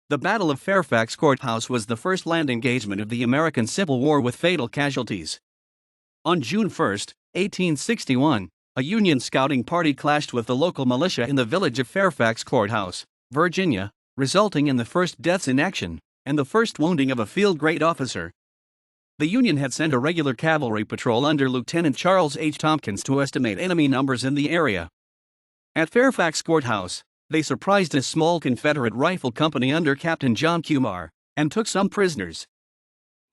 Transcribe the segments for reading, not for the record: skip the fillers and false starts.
The Battle of Fairfax Court House was the first land engagement of the American Civil War with fatal casualties. On June 1, 1861, a Union scouting party clashed with the local militia in the village of Fairfax Court House, Virginia, resulting in the first deaths in action and the first wounding of a field grade officer. The Union had sent a regular cavalry patrol under Lieutenant Charles H. Tompkins to estimate enemy numbers in the area. At Fairfax Court House, they surprised a small Confederate rifle company under Captain John Q. Marr and took some prisoners.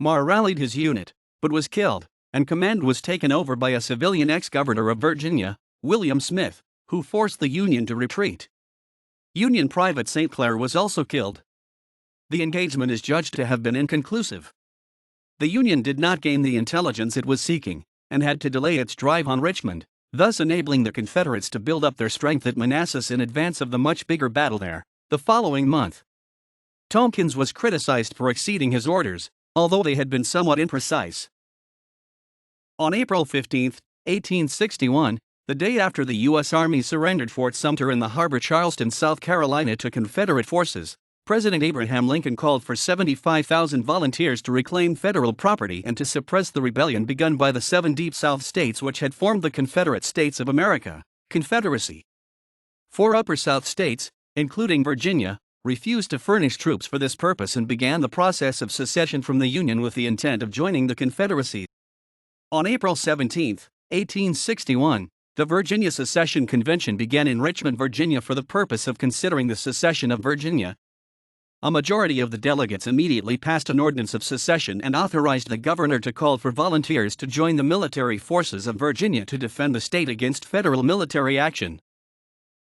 Marr rallied his unit, but was killed, and command was taken over by a civilian ex-governor of Virginia, William Smith, who forced the Union to retreat. Union Private Saintclair was also killed. The engagement is judged to have been inconclusive. The Union did not gain the intelligence it was seeking, and had to delay its drive on Richmond, thus enabling the Confederates to build up their strength at Manassas in advance of the much bigger battle there, the following month. Tompkins was criticized for exceeding his orders, although they had been somewhat imprecise. On April 15, 1861, the day after the U.S. Army surrendered Fort Sumter in the harbor Charleston, South Carolina to Confederate forces, President Abraham Lincoln called for 75,000 volunteers to reclaim federal property and to suppress the rebellion begun by the 7 Deep South states which had formed the Confederate States of America, Confederacy. 4 Upper South states, including Virginia, refused to furnish troops for this purpose and began the process of secession from the Union with the intent of joining the Confederacy. On April 17, 1861, the Virginia Secession Convention began in Richmond, Virginia for the purpose of considering the secession of Virginia. A majority of the delegates immediately passed an ordinance of secession and authorized the governor to call for volunteers to join the military forces of Virginia to defend the state against federal military action.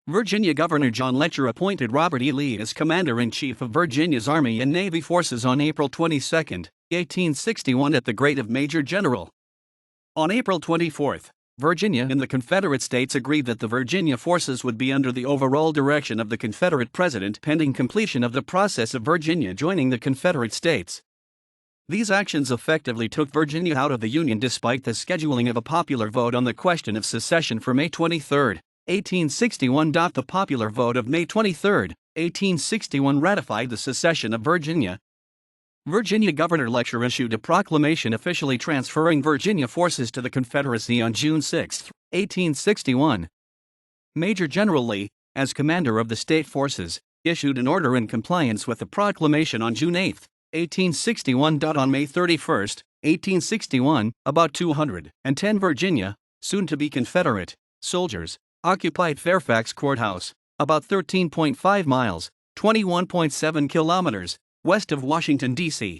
Virginia Governor John Letcher appointed Robert E. Lee as Commander-in-Chief of Virginia's Army and Navy forces on April 22, 1861 at the grade of Major General. On April 24, Virginia and the Confederate States agreed that the Virginia forces would be under the overall direction of the Confederate President pending completion of the process of Virginia joining the Confederate States. These actions effectively took Virginia out of the Union despite the scheduling of a popular vote on the question of secession for May 23, 1861. The popular vote of May 23, 1861 ratified the secession of Virginia. Virginia Governor Letcher issued a proclamation officially transferring Virginia forces to the Confederacy on June 6, 1861. Major General Lee, as commander of the state forces, issued an order in compliance with the proclamation on June 8, 1861. On May 31, 1861, about 210 Virginia, soon to be Confederate, soldiers, occupied Fairfax Court House, about 13.5 miles, 21.7 kilometers, west of Washington, D.C.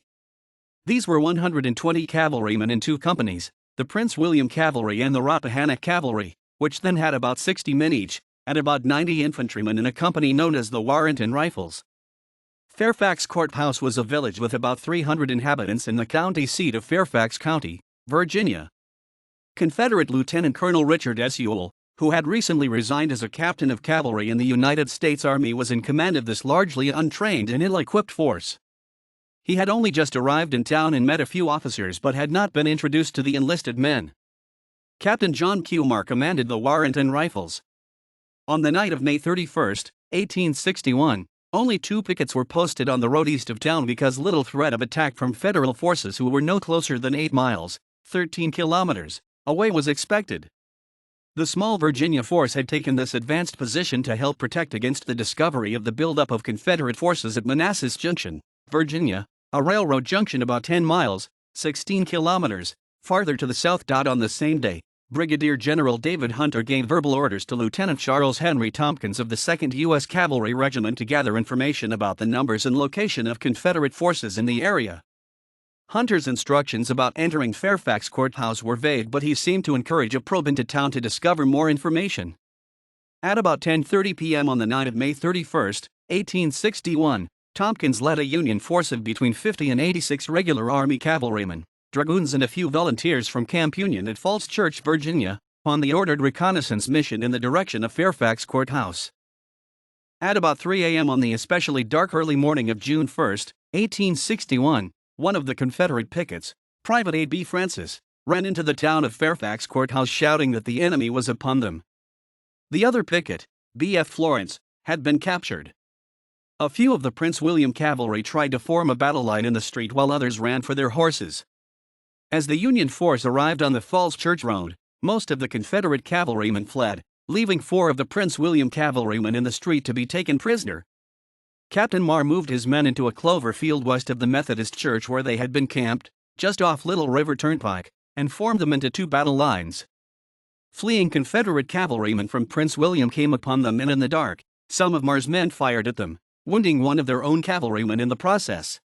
These were 120 cavalrymen in 2 companies, the Prince William Cavalry and the Rappahannock Cavalry, which then had about 60 men each, and about 90 infantrymen in a company known as the Warrenton Rifles. Fairfax Court House was a village with about 300 inhabitants in the county seat of Fairfax County, Virginia. Confederate Lieutenant Colonel Richard S. Ewell, who had recently resigned as a captain of cavalry in the United States Army, was in command of this largely untrained and ill-equipped force. He had only just arrived in town and met a few officers but had not been introduced to the enlisted men. Captain John Q. Marr commanded the Warrenton Rifles. On the night of May 31, 1861, only 2 pickets were posted on the road east of town because little threat of attack from Federal forces who were no closer than 8 miles, 13 kilometers, away was expected. The small Virginia force had taken this advanced position to help protect against the discovery of the buildup of Confederate forces at Manassas Junction, Virginia, a railroad junction about 10 miles, 16 kilometers, farther to the south. On the same day, Brigadier General David Hunter gave verbal orders to Lieutenant Charles Henry Tompkins of the 2nd U.S. Cavalry Regiment to gather information about the numbers and location of Confederate forces in the area. Hunter's instructions about entering Fairfax Court House were vague, but he seemed to encourage a probe into town to discover more information. At about 10:30 p.m. on the night of May 31, 1861, Tompkins led a Union force of between 50 and 86 regular Army cavalrymen, dragoons and a few volunteers from Camp Union at Falls Church, Virginia, on the ordered reconnaissance mission in the direction of Fairfax Court House. At about 3 a.m. on the especially dark early morning of June 1, 1861, one of the Confederate pickets, Private A.B. Francis, ran into the town of Fairfax Court House shouting that the enemy was upon them. The other picket, B.F. Florence, had been captured. A few of the Prince William cavalry tried to form a battle line in the street while others ran for their horses. As the Union force arrived on the Falls Church Road, most of the Confederate cavalrymen fled, leaving 4 of the Prince William cavalrymen in the street to be taken prisoner. Captain Marr moved his men into a clover field west of the Methodist church where they had been camped, just off Little River Turnpike, and formed them into 2 battle lines. Fleeing Confederate cavalrymen from Prince William came upon them, and in the dark, some of Marr's men fired at them, wounding one of their own cavalrymen in the process.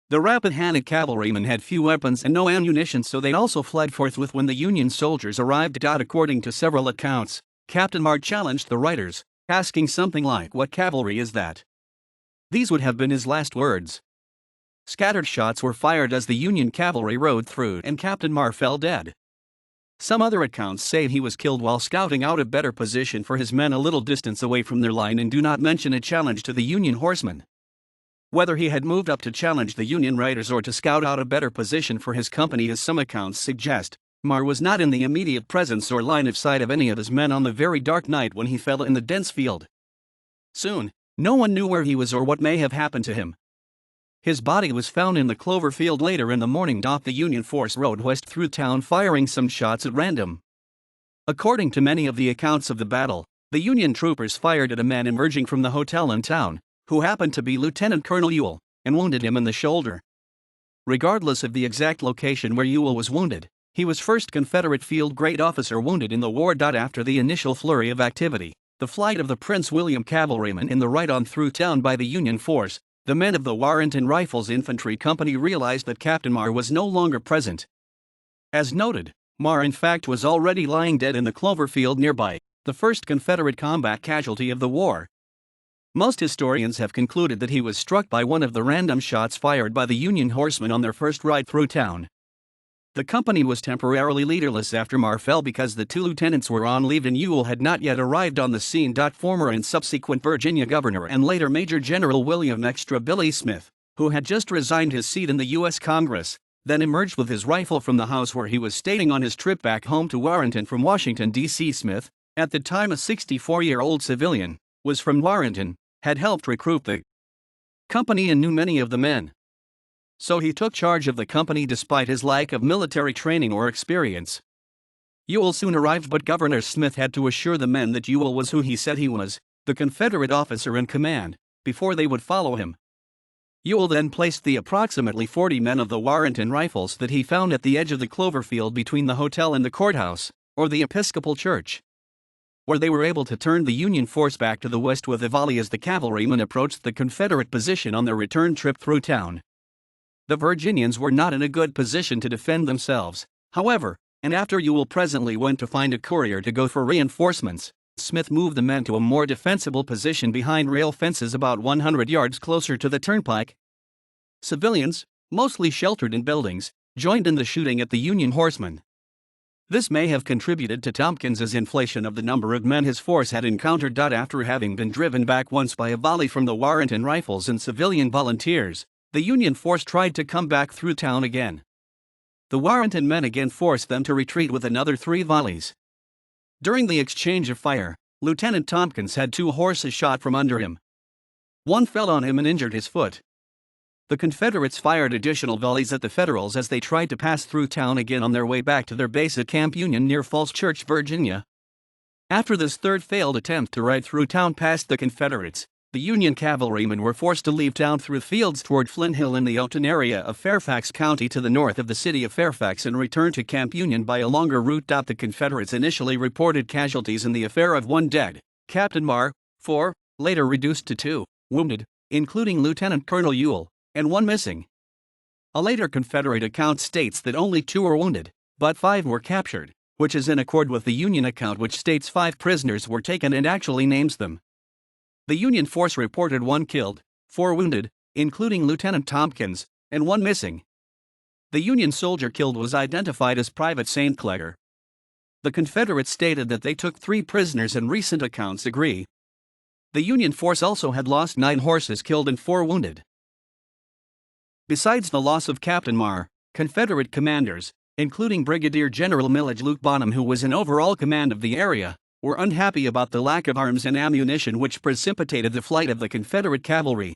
The rapid-handed cavalrymen had few weapons and no ammunition, so they also fled forthwith when the Union soldiers arrived. According to several accounts, Captain Marr challenged the writers, asking something like, "What cavalry is that?" These would have been his last words. Scattered shots were fired as the Union cavalry rode through, and Captain Marr fell dead. Some other accounts say he was killed while scouting out a better position for his men a little distance away from their line, and do not mention a challenge to the Union horsemen. Whether he had moved up to challenge the Union riders or to scout out a better position for his company, as some accounts suggest, Marr was not in the immediate presence or line of sight of any of his men on the very dark night when he fell in the dense field. Soon, no one knew where he was or what may have happened to him. His body was found in the clover field later in the morning. The Union force rode west through town, firing some shots at random. According to many of the accounts of the battle, the Union troopers fired at a man emerging from the hotel in town, who happened to be Lieutenant Colonel Ewell, and wounded him in the shoulder. Regardless of the exact location where Ewell was wounded, he was first Confederate field grade officer wounded in the war. After the initial flurry of activity, the flight of the Prince William cavalrymen in the ride-on through town by the Union force, the men of the Warrenton Rifles Infantry Company realized that Captain Marr was no longer present. As noted, Marr in fact was already lying dead in the clover field nearby, the first Confederate combat casualty of the war. Most historians have concluded that he was struck by one of the random shots fired by the Union horsemen on their first ride through town. The company was temporarily leaderless after Marr fell because the 2 lieutenants were on leave and Ewell had not yet arrived on the scene. Former and subsequent Virginia Governor and later Major General William Extra Billy Smith, who had just resigned his seat in the U.S. Congress, then emerged with his rifle from the house where he was staying on his trip back home to Warrenton from Washington, D.C. Smith, at the time a 64-year-old civilian, was from Warrenton, had helped recruit the company and knew many of the men. So he took charge of the company despite his lack of military training or experience. Ewell soon arrived, but Governor Smith had to assure the men that Ewell was who he said he was, the Confederate officer in command, before they would follow him. Ewell then placed the approximately 40 men of the Warrenton Rifles that he found at the edge of the clover field between the hotel and the courthouse, or the Episcopal Church, where they were able to turn the Union force back to the west with a volley as the cavalrymen approached the Confederate position on their return trip through town. The Virginians were not in a good position to defend themselves, however, and after Ewell presently went to find a courier to go for reinforcements, Smith moved the men to a more defensible position behind rail fences about 100 yards closer to the turnpike. Civilians, mostly sheltered in buildings, joined in the shooting at the Union horsemen. This may have contributed to Tompkins' inflation of the number of men his force had encountered. After having been driven back once by a volley from the Warrenton Rifles and civilian volunteers, the Union force tried to come back through town again. The Warrenton men again forced them to retreat with another 3 volleys. During the exchange of fire, Lieutenant Tompkins had 2 horses shot from under him. One fell on him and injured his foot. The Confederates fired additional volleys at the Federals as they tried to pass through town again on their way back to their base at Camp Union near Falls Church, Virginia. After this third failed attempt to ride through town past the Confederates, the Union cavalrymen were forced to leave town through fields toward Flint Hill in the Oakton area of Fairfax County to the north of the city of Fairfax and return to Camp Union by a longer route. The Confederates initially reported casualties in the affair of 1 dead, Captain Marr, 4, later reduced to 2, wounded, including Lieutenant Colonel Ewell, and 1 missing. A later Confederate account states that only 2 were wounded, but 5 were captured, which is in accord with the Union account, which states 5 prisoners were taken and actually names them. The Union force reported 1 killed, 4 wounded, including Lieutenant Tompkins, and 1 missing. The Union soldier killed was identified as Private Saintclair. The Confederates stated that they took 3 prisoners, and recent accounts agree. The Union force also had lost 9 horses killed and 4 wounded. Besides the loss of Captain Marr, Confederate commanders, including Brigadier General Millage Luke Bonham, who was in overall command of the area, were unhappy about the lack of arms and ammunition, which precipitated the flight of the Confederate cavalry.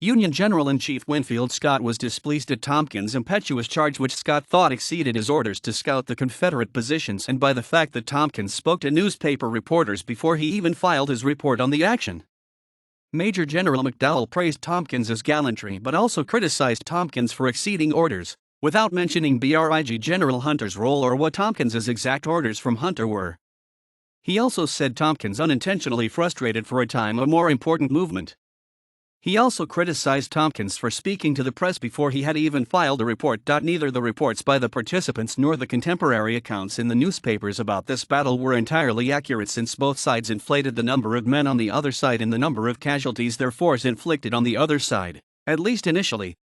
Union General-in-Chief Winfield Scott was displeased at Tompkins' impetuous charge, which Scott thought exceeded his orders to scout the Confederate positions, and by the fact that Tompkins spoke to newspaper reporters before he even filed his report on the action. Major General McDowell praised Tompkins' gallantry but also criticized Tompkins for exceeding orders, without mentioning Brig General Hunter's role or what Tompkins' exact orders from Hunter were. He also said Tompkins unintentionally frustrated for a time a more important movement. He also criticized Tompkins for speaking to the press before he had even filed a report. Neither the reports by the participants nor the contemporary accounts in the newspapers about this battle were entirely accurate, since both sides inflated the number of men on the other side and the number of casualties their force inflicted on the other side, at least initially.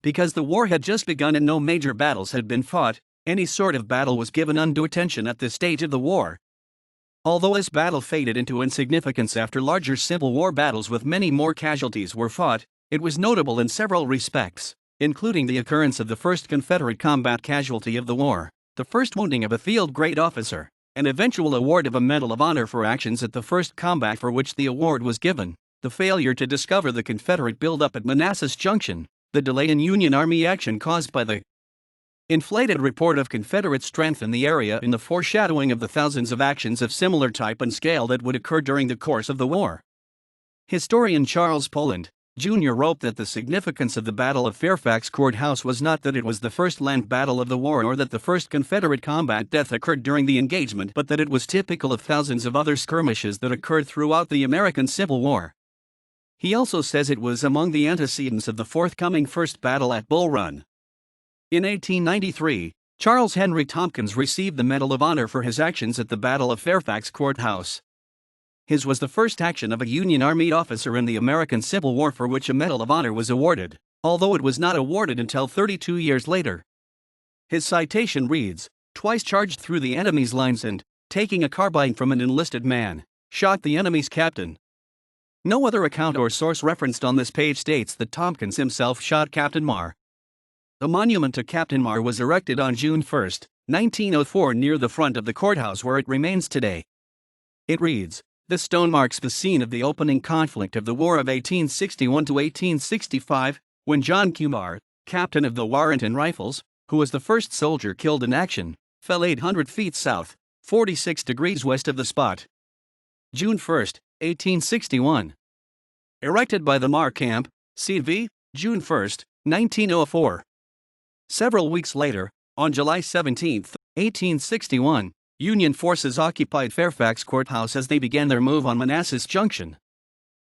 Because the war had just begun and no major battles had been fought, any sort of battle was given undue attention at this stage of the war. Although this battle faded into insignificance after larger Civil War battles with many more casualties were fought, it was notable in several respects, including the occurrence of the first Confederate combat casualty of the war, the first wounding of a field-grade officer, and eventual award of a Medal of Honor for actions at the first combat for which the award was given, the failure to discover the Confederate buildup at Manassas Junction, the delay in Union Army action caused by the inflated report of Confederate strength in the area, and the foreshadowing of the thousands of actions of similar type and scale that would occur during the course of the war. Historian Charles Poland, Jr. wrote that the significance of the Battle of Fairfax Court House was not that it was the first land battle of the war or that the first Confederate combat death occurred during the engagement, but that it was typical of thousands of other skirmishes that occurred throughout the American Civil War. He also says it was among the antecedents of the forthcoming first battle at Bull Run. In 1893, Charles Henry Tompkins received the Medal of Honor for his actions at the Battle of Fairfax Court House. His was the first action of a Union Army officer in the American Civil War for which a Medal of Honor was awarded, although it was not awarded until 32 years later. His citation reads, "Twice charged through the enemy's lines and, taking a carbine from an enlisted man, shot the enemy's captain." No other account or source referenced on this page states that Tompkins himself shot Captain Marr. A monument to Captain Marr was erected on June 1, 1904 near the front of the courthouse, where it remains today. It reads, "This stone marks the scene of the opening conflict of the War of 1861 to 1865, when John Q. Marr, captain of the Warrenton Rifles, who was the first soldier killed in action, fell 800 feet south, 46 degrees west of the spot." June 1, 1861. Erected by the Marr Camp, CV, June 1, 1904. Several weeks later, on July 17, 1861, Union forces occupied Fairfax Court House as they began their move on Manassas Junction.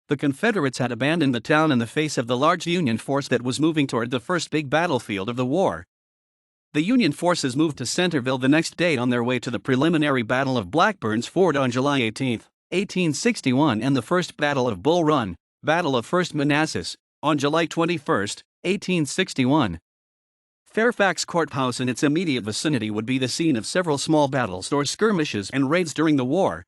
The Confederates had abandoned the town in the face of the large Union force that was moving toward the first big battlefield of the war. The Union forces moved to Centerville the next day on their way to the preliminary Battle of Blackburn's Ford on July 18, 1861, and the First Battle of Bull Run, Battle of First Manassas, on July 21, 1861. Fairfax Court House and its immediate vicinity would be the scene of several small battles or skirmishes and raids during the war,